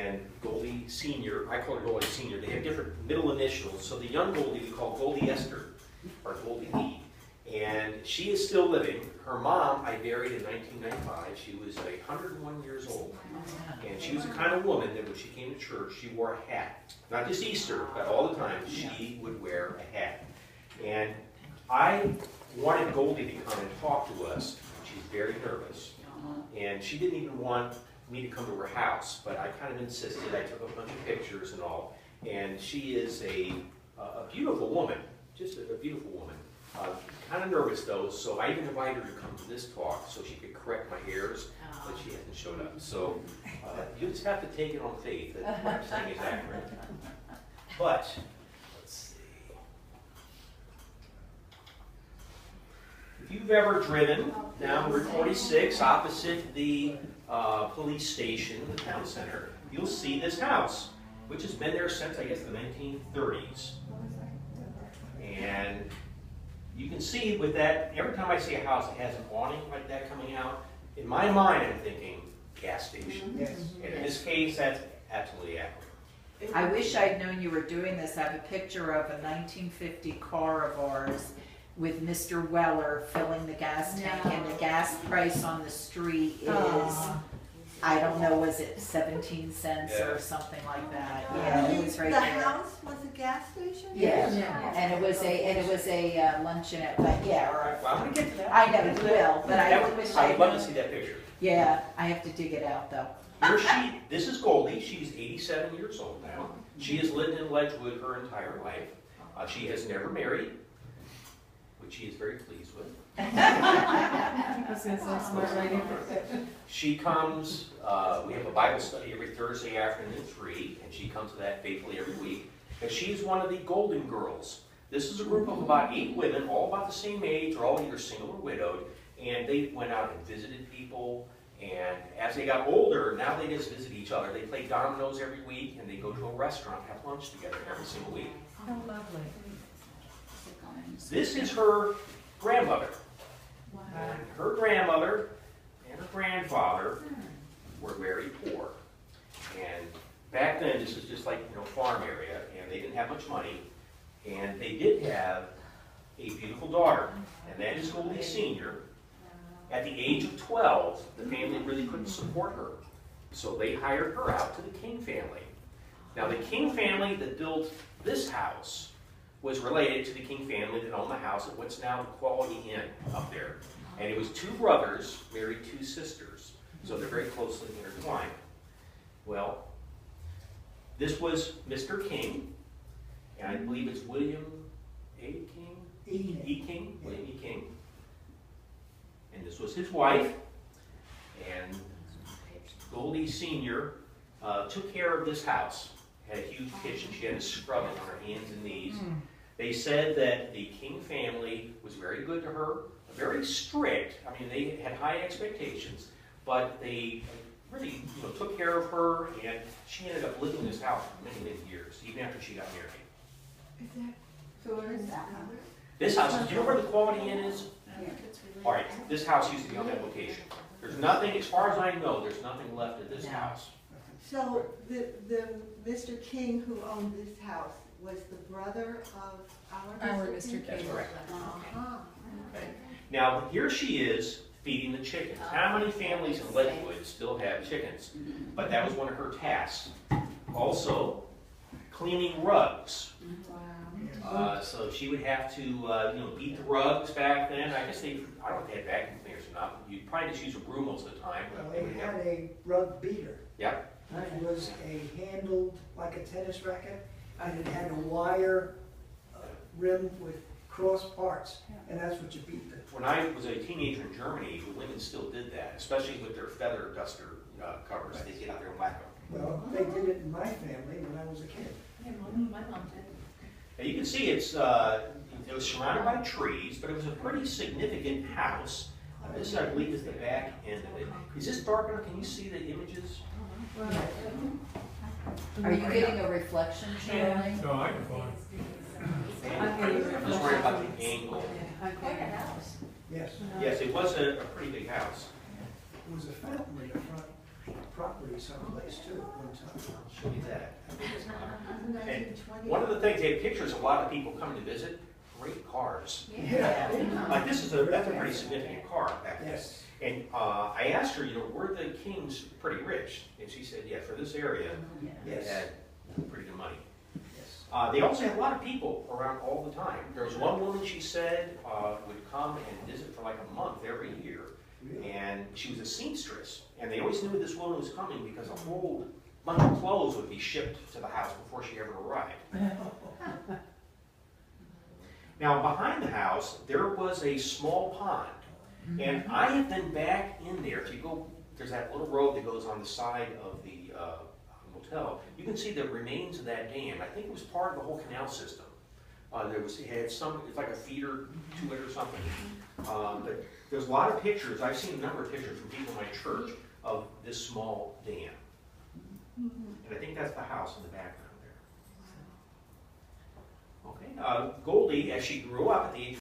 and Goldie Sr., I call her Goldie Sr., they have different middle initials, so the young Goldie we call Goldie Esther, or Goldie E. And she is still living. Her mom I buried in 1995. She was 101 years old. And she was the kind of woman that when she came to church, she wore a hat. Not just Easter, but all the time, she would wear a hat. And I wanted Goldie to come and talk to us. She's very nervous. And she didn't even want me to come to her house, but I kind of insisted. I took a bunch of pictures and all. And she is a beautiful woman, just a beautiful woman. Kind of nervous though, so I even invited her to come to this talk so she could correct my errors, but she hasn't showed up. So you just have to take it on faith that what I'm saying is accurate. But, let's see. If you've ever driven down Route 46 opposite the police station, the town center, you'll see this house, which has been there since, I guess, the 1930s. And you can see with that, every time I see a house that has an awning like that coming out, in my mind I'm thinking gas station. Yes. And in this case, that's absolutely accurate. I wish I'd known you were doing this. I have a picture of a 1950 car of ours with Mr. Weller filling the gas tank, and the gas price on the street is, I don't know, was it 17 cents or something like that? Yeah, it was right The there. house was a gas station? Yeah, and it was a luncheonette, but yeah, or Well, I'm going to get to that. I know it will, but I wish I'd I'd love to known. see that picture. Yeah, I have to dig it out though. This is Goldie. She's 87 years old now. She has lived in Ledgewood her entire life. She has never married, which she is very pleased with. She comes, we have a Bible study every Thursday afternoon at 3, and she comes to that faithfully every week. And she's one of the Golden Girls. This is a group of about 8 women, all about the same age, or all either single or widowed, and they went out and visited people. And as they got older, now they just visit each other. They play dominoes every week, and they go to a restaurant, have lunch together every single week. Oh, lovely. This is her grandmother. And her grandmother and her grandfather were very poor. And back then, this was just like, farm area, and they didn't have much money. And they did have a beautiful daughter, and that is Goldie Sr. At the age of 12, the family really couldn't support her. So they hired her out to the King family. Now, the King family that built this house was related to the King family that owned the house at what's now the Quality Inn up there. And it was 2 brothers married 2 sisters. So they're very closely intertwined. Well, this was Mr. King, and I believe it's William A. King? E. King? William E. King. And this was his wife. And Goldie Sr. Took care of this house. Had a huge kitchen. She had to scrub it on her hands and knees. They said that the King family was very good to her, very strict. I mean, they had high expectations, but they really took care of her, and she ended up living in this house for many, many years, even after she got married. So where is that house? This house, do you know where the Quality Inn is? All right, this house used to be on that location. There's nothing, as far as I know, there's nothing left of this house. So the Mr. King who owned this house was the brother of our Mr. King. That's correct. Uh-huh. Okay. Now, here she is feeding the chickens. How many families in Ledgewood still have chickens? But that was one of her tasks. Also, cleaning rugs. So she would have to, beat the rugs back then. I guess I don't know if they had vacuum cleaners or not. You'd probably just use a broom most of the time. Well, they had a rug beater. Yep. It was handled like a tennis racket, and it had a wire rim with cross parts, and that's what you beat with. When I was a teenager in Germany, the women still did that, especially with their feather duster covers. They'd get out there and whack them. Well, they did it in my family when I was a kid. My mom did. Now you can see it was surrounded by trees, but it was a pretty significant house. This, I believe, is the back end of it. Is this dark enough? Can you see the images? Are you getting a reflection, Shirley? No, I can find I'm just worried about the angle. Quite a house. Yes. Yes, it was a pretty big house. There was a fountain in the front property someplace too at one time. I'll show you that. In the 1920s. One of the things, they have pictures, a lot of people come to visit, great cars. Yeah. Like that's a pretty significant car back then. Yes. And I asked her, were the Kings pretty rich? And she said, yeah, for this area, they Yes. had pretty good money. Yes. They also had a lot of people around all the time. There was one woman, she said, would come and visit for like a month every year. Really? And she was a seamstress. And they always knew this woman was coming because a whole bunch of clothes would be shipped to the house before she ever arrived. Now, behind the house, there was a small pond. And I have been back in there. If you go, there's that little road that goes on the side of the motel. You can see the remains of that dam. I think it was part of the whole canal system. It had some, it's like a feeder to it or something. But there's a lot of pictures. I've seen a number of pictures from people in my church of this small dam. And I think that's the house in the background there. Okay. Goldie, as she grew up at the age